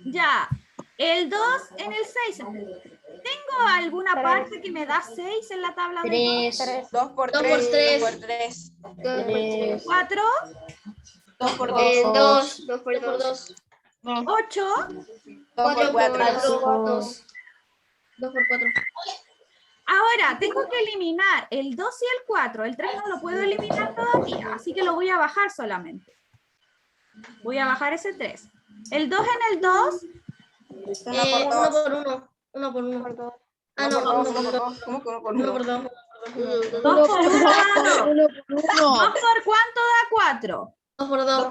[SPEAKER 1] ya. El 2 en el 6. ¿Tengo alguna parte que me da 6 en la tabla del 2?
[SPEAKER 5] 3.
[SPEAKER 7] 2 por
[SPEAKER 2] 2
[SPEAKER 7] 3.
[SPEAKER 2] por
[SPEAKER 7] 2 por 3.
[SPEAKER 5] 3.
[SPEAKER 1] 4,
[SPEAKER 7] 2 por 2.
[SPEAKER 3] 2. 2 por
[SPEAKER 2] 2 por
[SPEAKER 3] 2.
[SPEAKER 2] 2.
[SPEAKER 1] 8.
[SPEAKER 7] 2 por 4.
[SPEAKER 2] 2. 2 por 4.
[SPEAKER 1] Ahora, tengo que eliminar el 2 y el 4. El 3 no lo puedo eliminar todavía, así que lo voy a bajar solamente. Voy a bajar ese 3. El 2 en el 2,
[SPEAKER 7] 1 por
[SPEAKER 2] 1
[SPEAKER 7] 2.
[SPEAKER 2] por 1. 1 por 1.
[SPEAKER 6] Por 2.
[SPEAKER 2] Ah,
[SPEAKER 7] 1
[SPEAKER 2] no,
[SPEAKER 7] por 2.
[SPEAKER 2] 1 por 2.
[SPEAKER 7] ¿Cómo que 1 por
[SPEAKER 2] 1
[SPEAKER 7] 1?
[SPEAKER 2] por 2.
[SPEAKER 1] 2 por 1 da 2. 2
[SPEAKER 4] 1.
[SPEAKER 1] por cuánto da 4.
[SPEAKER 2] 2 por 2.
[SPEAKER 7] 2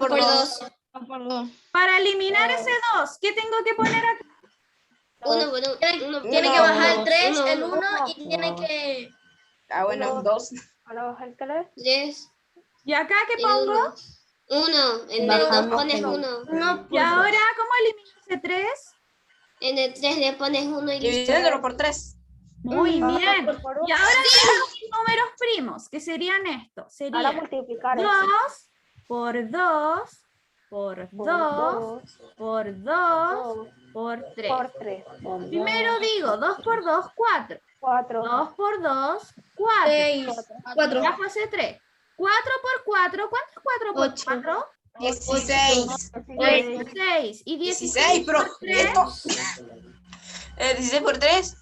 [SPEAKER 7] por 2.
[SPEAKER 1] Para eliminar ese 2, ¿qué tengo que poner acá?
[SPEAKER 3] 1 por 1.
[SPEAKER 2] Tiene que bajar el 3, el 1 y tiene que...
[SPEAKER 7] Ah, bueno, 2.
[SPEAKER 6] Ahora baja el 3.
[SPEAKER 3] 3.
[SPEAKER 1] ¿Y acá qué pongo?
[SPEAKER 3] 1. En el 2 pones 1.
[SPEAKER 2] 1
[SPEAKER 1] Y ahora, ¿cómo elimino ese 3?
[SPEAKER 3] En el 3 le pones 1 y listo.
[SPEAKER 7] Dividiéndolo por 3.
[SPEAKER 1] Muy bien.
[SPEAKER 6] Por
[SPEAKER 1] Y ahora tenemos mis números primos, que serían estos.
[SPEAKER 6] Ahora
[SPEAKER 1] Serían
[SPEAKER 6] multiplicar
[SPEAKER 1] 2
[SPEAKER 6] eso.
[SPEAKER 1] por 2 por 2 por 2 por 3.
[SPEAKER 6] Por 3.
[SPEAKER 1] Primero digo 2 por 2, 4.
[SPEAKER 6] 4.
[SPEAKER 1] 2 por 2, 4.
[SPEAKER 2] 6. 4.
[SPEAKER 1] Bajo ese 3. 4 por 4, ¿cuánto es 4 por
[SPEAKER 2] 8.
[SPEAKER 1] 4?
[SPEAKER 7] 16.
[SPEAKER 1] 16. Y 16
[SPEAKER 7] 16, pero
[SPEAKER 1] por 3.
[SPEAKER 7] esto. 16 por 3.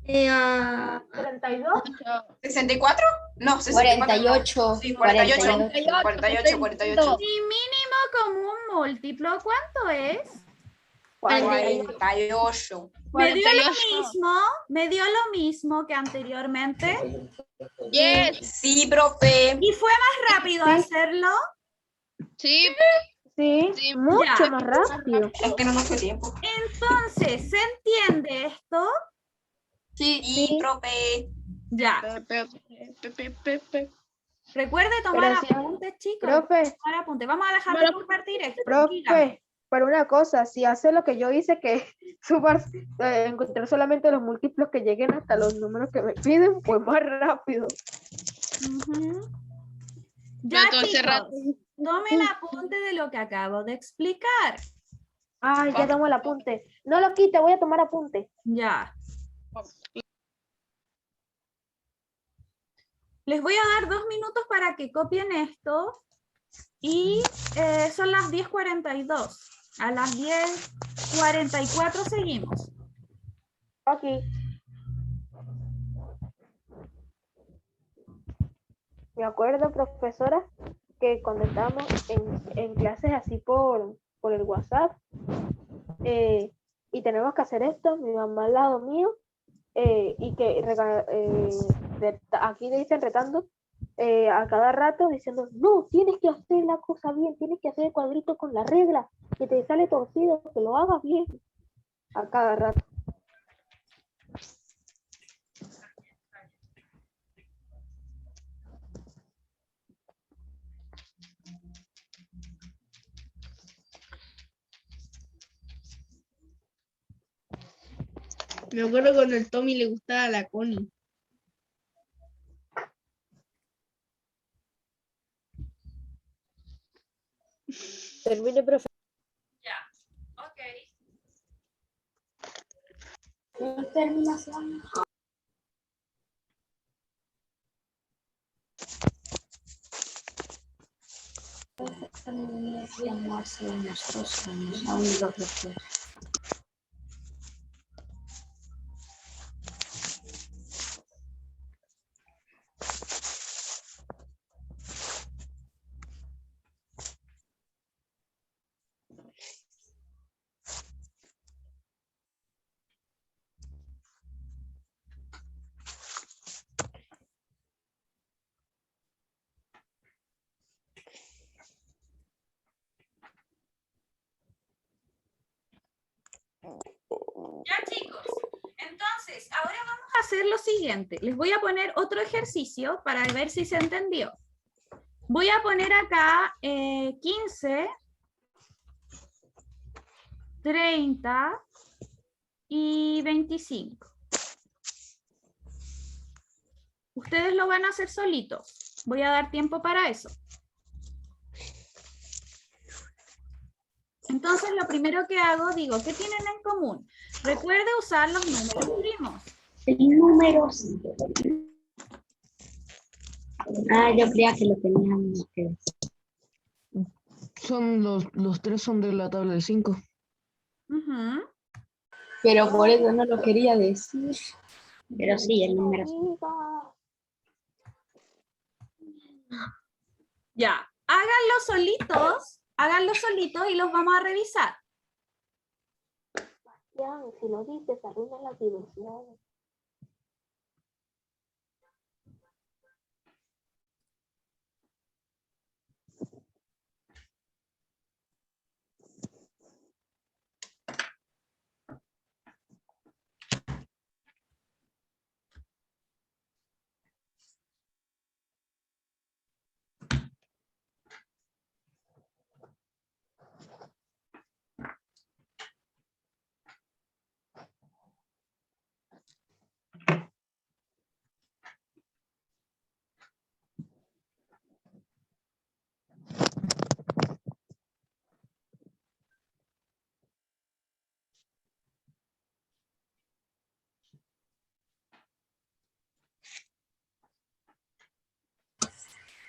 [SPEAKER 6] 32.
[SPEAKER 7] 64. No, 64.
[SPEAKER 5] 48.
[SPEAKER 7] Sí, 48. 48.
[SPEAKER 1] Mi mínimo común múltiplo, ¿cuánto es?
[SPEAKER 7] 48.
[SPEAKER 1] Me dio lo mismo que anteriormente.
[SPEAKER 7] Sí, profe.
[SPEAKER 1] Y fue más rápido hacerlo.
[SPEAKER 6] Sí, mucho
[SPEAKER 1] Ya.
[SPEAKER 6] más rápido.
[SPEAKER 7] Es que no nos dio tiempo.
[SPEAKER 1] Entonces, ¿se entiende esto?
[SPEAKER 7] Sí, profe.
[SPEAKER 1] Ya. Recuerde tomar
[SPEAKER 6] Pero sí,
[SPEAKER 1] apuntes, chicos.
[SPEAKER 6] Profe,
[SPEAKER 1] Tomar apuntes. Vamos a dejar de compartir esto. tranquila.
[SPEAKER 6] profe, pero una cosa, si hace lo que yo hice, que subar, encontrar solamente los múltiplos que lleguen hasta los números que me piden, pues más rápido.
[SPEAKER 1] Ujú. Ya, chicos, tomen apunte de lo que acabo de explicar.
[SPEAKER 6] Ay, ya tomo el apunte. No lo quite, voy a tomar apunte.
[SPEAKER 1] Ya. Les voy a dar 2 minutos para que copien esto. Y son las 10:42. A las 10:44 seguimos.
[SPEAKER 6] Ok. Me acuerdo, profesora, que cuando estábamos en clases así por el WhatsApp, y tenemos que hacer esto, mi mamá al lado mío, y que aquí le dicen retando a cada rato diciendo, no, tienes que hacer la cosa bien, tienes que hacer el cuadrito con la regla, que te sale torcido, que lo hagas bien, a cada rato.
[SPEAKER 8] Me acuerdo cuando el Tommy le gustaba a la Connie.
[SPEAKER 6] Termine, profe.
[SPEAKER 1] Ya, ok.
[SPEAKER 5] Hace unos 2 años, aún 2 después.
[SPEAKER 1] Ya, chicos. Entonces, ahora vamos a hacer lo siguiente. Les voy a poner otro ejercicio para ver si se entendió. Voy a poner acá 15, 30 y 25. Ustedes lo van a hacer solitos. Voy a dar tiempo para eso. Entonces, lo primero que hago, digo, ¿qué tienen en común? Recuerde usar los números primos.
[SPEAKER 5] Números. Ah, yo creía que lo tenían ustedes.
[SPEAKER 9] Son los tres son de la tabla del 5.
[SPEAKER 1] Ujú.
[SPEAKER 5] Pero por eso no lo quería decir. Pero sí, el número.
[SPEAKER 1] Ya, háganlo solitos y los vamos a revisar.
[SPEAKER 6] Ya, si lo dices, arruina la diversión.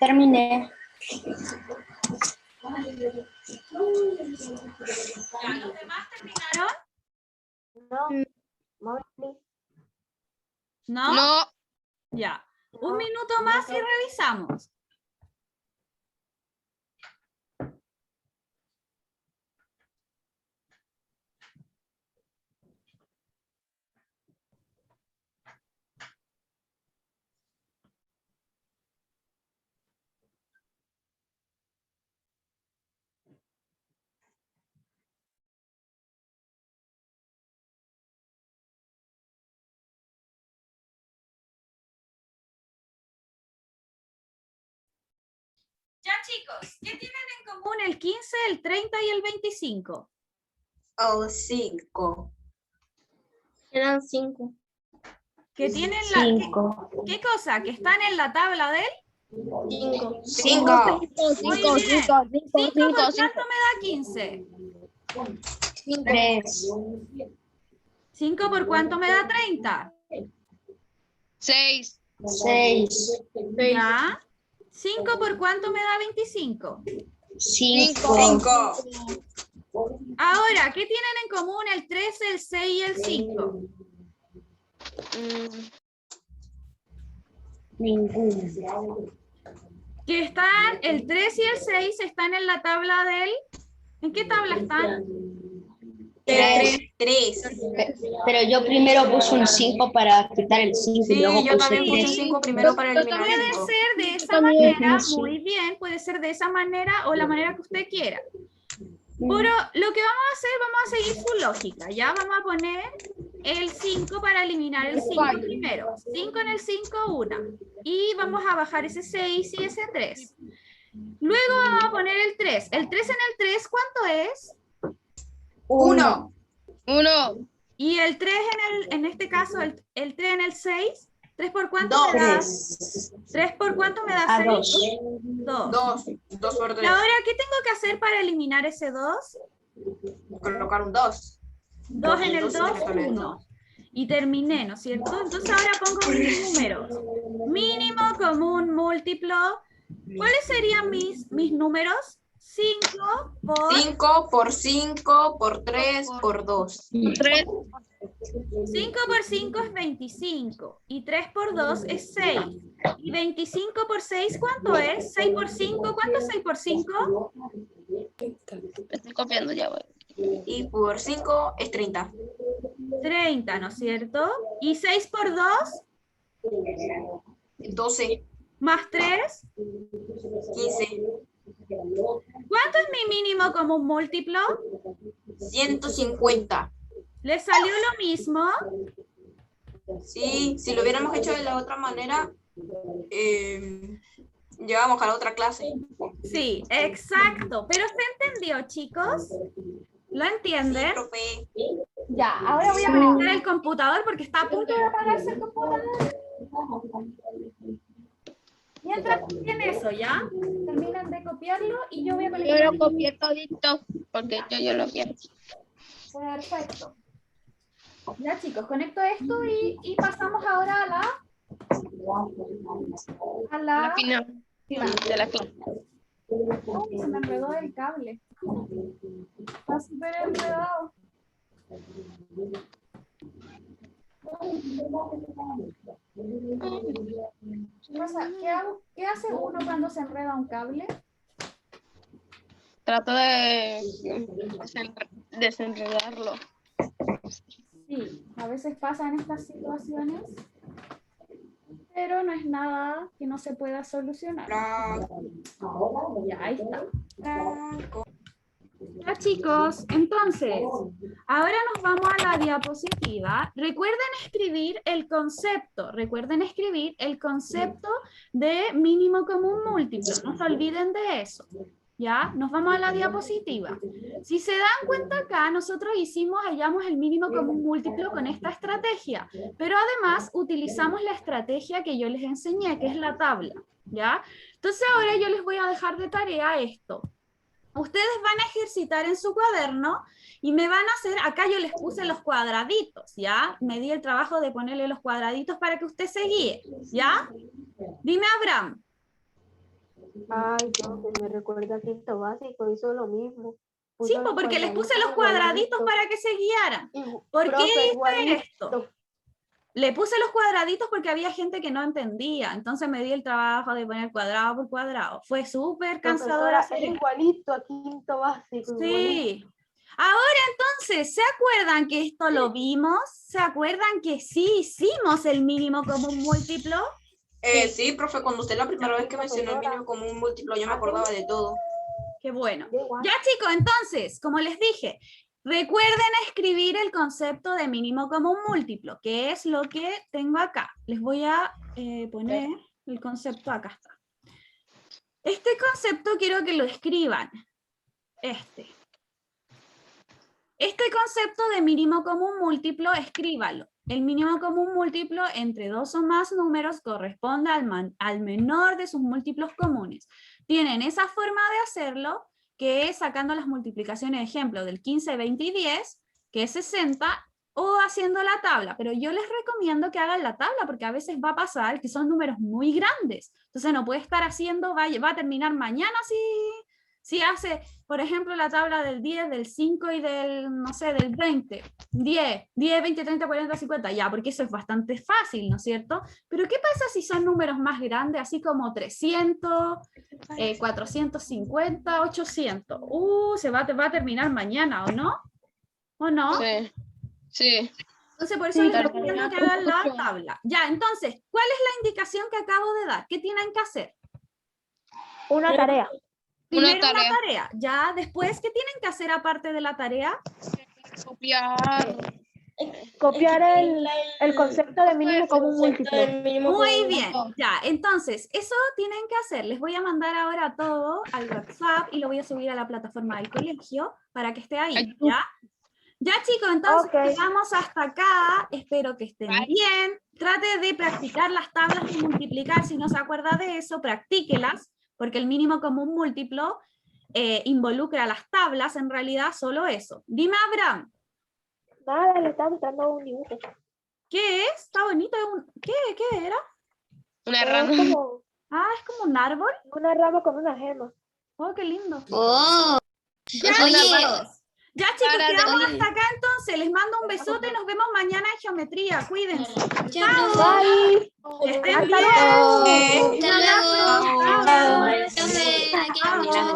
[SPEAKER 5] Terminé.
[SPEAKER 1] ¿Ya los demás terminaron?
[SPEAKER 6] No, Molly.
[SPEAKER 1] ¿No?
[SPEAKER 8] No.
[SPEAKER 1] Ya. Un minuto más y revisamos. Ya, chicos, ¿qué tienen en común el 15, el 30 y el 25?
[SPEAKER 7] Oh, 5.
[SPEAKER 2] Eran 5.
[SPEAKER 1] Que tienen ¿qué cosa? ¿Que están en la tabla del?
[SPEAKER 2] 5.
[SPEAKER 7] 5.
[SPEAKER 1] Muy bien. 5 por cuánto me da 15.
[SPEAKER 5] 3.
[SPEAKER 1] 5 por cuánto me da 30.
[SPEAKER 8] 6.
[SPEAKER 5] 6.
[SPEAKER 1] ¿Ya? 5 por cuánto me da 25.
[SPEAKER 5] 5.
[SPEAKER 7] 5.
[SPEAKER 1] Ahora, ¿qué tienen en común el 13, el 6 y el 5?
[SPEAKER 5] Ninguno.
[SPEAKER 1] Que están, el 3 y el 6 están en la tabla del... ¿En qué tabla están?
[SPEAKER 7] 3.
[SPEAKER 5] Pero yo primero puse un 5 para quitar el 5 y
[SPEAKER 7] Sí,
[SPEAKER 5] luego
[SPEAKER 7] yo
[SPEAKER 5] puse
[SPEAKER 7] también puse
[SPEAKER 5] 3.
[SPEAKER 7] 5 primero para eliminar el
[SPEAKER 1] Puede
[SPEAKER 7] 5.
[SPEAKER 1] ser de esa manera,
[SPEAKER 5] Sí.
[SPEAKER 1] muy bien, puede ser de esa manera o la manera que usted quiera. Pero lo que vamos a hacer, vamos a seguir su lógica, ¿ya? Vamos a poner el 5 para eliminar el 5 primero. 5 en el 5, 1. Y vamos a bajar ese 6 y ese 3. Luego vamos a poner el 3. El 3 en el 3, ¿cuánto es?
[SPEAKER 7] 1.
[SPEAKER 8] 1.
[SPEAKER 1] Y el 3 en este caso, el 3 en el 6, ¿3 por cuánto
[SPEAKER 7] 2.
[SPEAKER 1] me da? 3 por cuánto me da
[SPEAKER 5] A
[SPEAKER 1] 6?
[SPEAKER 5] 2.
[SPEAKER 1] 2.
[SPEAKER 7] 2 por
[SPEAKER 1] Y
[SPEAKER 7] 3.
[SPEAKER 1] ahora, ¿qué tengo que hacer para eliminar ese 2?
[SPEAKER 7] Colocar un 2.
[SPEAKER 1] 2 en el 2,
[SPEAKER 7] Entonces, esto no es
[SPEAKER 1] 1. Y terminé, ¿no es cierto? Entonces ahora pongo mis números. Mínimo, común, múltiplo. ¿Cuáles serían mis números? 5 por...
[SPEAKER 7] 5 por 5 por 3 por 2.
[SPEAKER 8] 3.
[SPEAKER 1] 5 por 5 es 25. Y 3 por 2 es 6. Y 25 por 6, ¿cuánto es? 6 por 5, ¿cuánto es 6 por 5?
[SPEAKER 8] Estoy copiando ya, voy.
[SPEAKER 7] Y por 5 es 30.
[SPEAKER 1] 30, ¿no es cierto? Y 6 por 2,
[SPEAKER 7] 12.
[SPEAKER 1] más 3.
[SPEAKER 7] 15.
[SPEAKER 1] ¿Cuánto es mi mínimo común múltiplo?
[SPEAKER 7] 150.
[SPEAKER 1] ¿Les salió lo mismo?
[SPEAKER 7] Sí, si lo hubiéramos hecho de la otra manera, llegábamos a la otra clase.
[SPEAKER 1] Sí, exacto. Pero ¿se entendió, chicos? ¿Lo entienden?
[SPEAKER 7] Sí, profe.
[SPEAKER 1] Ya, ahora voy a conectar el computador porque está a punto de apagarse el computador. Mientras en eso, ¿ya? Terminan de copiarlo y yo voy a conectar.
[SPEAKER 8] Yo lo copié todito porque yo lo quiero.
[SPEAKER 1] Perfecto. Ya, chicos, conecto esto y pasamos ahora a la
[SPEAKER 8] final de la clase.
[SPEAKER 1] Uy, se me enredó el cable. Está súper enredado. ¿Qué pasa? ¿Qué hace uno cuando se enreda un cable?
[SPEAKER 8] Trato de desenredarlo.
[SPEAKER 1] Sí, a veces pasan estas situaciones, pero no es nada que no se pueda solucionar. Ya, ahí está. Ya, chicos, entonces, ahora nos vamos a la diapositiva. Recuerden escribir el concepto de mínimo común múltiplo. No se olviden de eso. ¿Ya? Nos vamos a la diapositiva. Si se dan cuenta acá, nosotros hallamos el mínimo común múltiplo con esta estrategia, pero además utilizamos la estrategia que yo les enseñé, que es la tabla, ¿ya? Entonces ahora yo les voy a dejar de tarea esto. Ustedes van a ejercitar en su cuaderno y me van a hacer, acá yo les puse los cuadraditos, ¿ya? Me di el trabajo de ponerle los cuadraditos para que usted se guíe, ¿ya? Dime, Abraham.
[SPEAKER 6] Ay, yo que me recuerda quinto básico, hizo lo mismo.
[SPEAKER 1] Sí, porque les puse los cuadraditos para que se guiaran. ¿Por qué hice esto? Le puse los cuadraditos porque había gente que no entendía, entonces me di el trabajo de poner cuadrado por cuadrado. Fue súper cansador hacer.
[SPEAKER 6] Es igualito a quinto básico.
[SPEAKER 1] Sí. Igualito. Ahora entonces, ¿se acuerdan que esto lo vimos? ¿Se acuerdan que sí hicimos el mínimo común múltiplo?
[SPEAKER 7] Sí, profe, cuando usted la primera vez que mencionó el mínimo común múltiplo, yo me acordaba de todo.
[SPEAKER 1] Qué bueno. Ya, chicos, entonces, como les dije, recuerden escribir el concepto de mínimo común múltiplo, que es lo que tengo acá. Les voy a poner el concepto, acá está. Este concepto quiero que lo escriban. Este concepto de mínimo común múltiplo, escríbalo. El mínimo común múltiplo entre dos o más números corresponde al menor de sus múltiplos comunes. Tienen esa forma de hacerlo, que es sacando las multiplicaciones, ejemplo, del 15, 20 y 10, que es 60, o haciendo la tabla. Pero yo les recomiendo que hagan la tabla, porque a veces va a pasar que son números muy grandes. Entonces no puede estar haciendo, va a terminar mañana si hace, por ejemplo, la tabla del 10, del 5 y del, no sé, del 20. 10, 20, 30, 40, 50, ya, porque eso es bastante fácil, ¿no es cierto? Pero ¿qué pasa si son números más grandes, así como 300, 450, 800? Se va a terminar mañana, ¿o no? ¿O no?
[SPEAKER 8] Sí. Sí.
[SPEAKER 1] Entonces, por eso les recomiendo que hagan la tabla. Ya, entonces, ¿cuál es la indicación que acabo de dar? ¿Qué tienen que hacer?
[SPEAKER 6] Una tarea.
[SPEAKER 1] Primero una tarea. Ya, después, ¿qué tienen que hacer aparte de la tarea?
[SPEAKER 6] Copiar el concepto de mínimo común múltiplo.
[SPEAKER 1] Muy bien, ya, entonces, eso tienen que hacer. Les voy a mandar ahora todo al WhatsApp y lo voy a subir a la plataforma del colegio para que esté ahí, ¿ya? Ya, chicos, entonces llegamos hasta acá. Espero que estén bien. Trate de practicar las tablas de multiplicar. Si no se acuerda de eso, practíquelas, porque el mínimo común múltiplo involucra las tablas, en realidad solo eso. Dime, Abraham.
[SPEAKER 6] Nada, le estaba mostrando un dibujo.
[SPEAKER 1] ¿Qué es? Está bonito. ¿Qué era?
[SPEAKER 8] Una rama.
[SPEAKER 1] Es como un árbol.
[SPEAKER 6] Una rama con una gema.
[SPEAKER 1] Oh, qué lindo.
[SPEAKER 3] Oh.
[SPEAKER 1] Ya, chicos, quedamos hasta acá entonces. Les mando un besote y nos vemos mañana en geometría. Cuídense. Chao.
[SPEAKER 6] Bye.
[SPEAKER 1] Que estén bien.
[SPEAKER 3] Hasta luego.
[SPEAKER 1] Chao.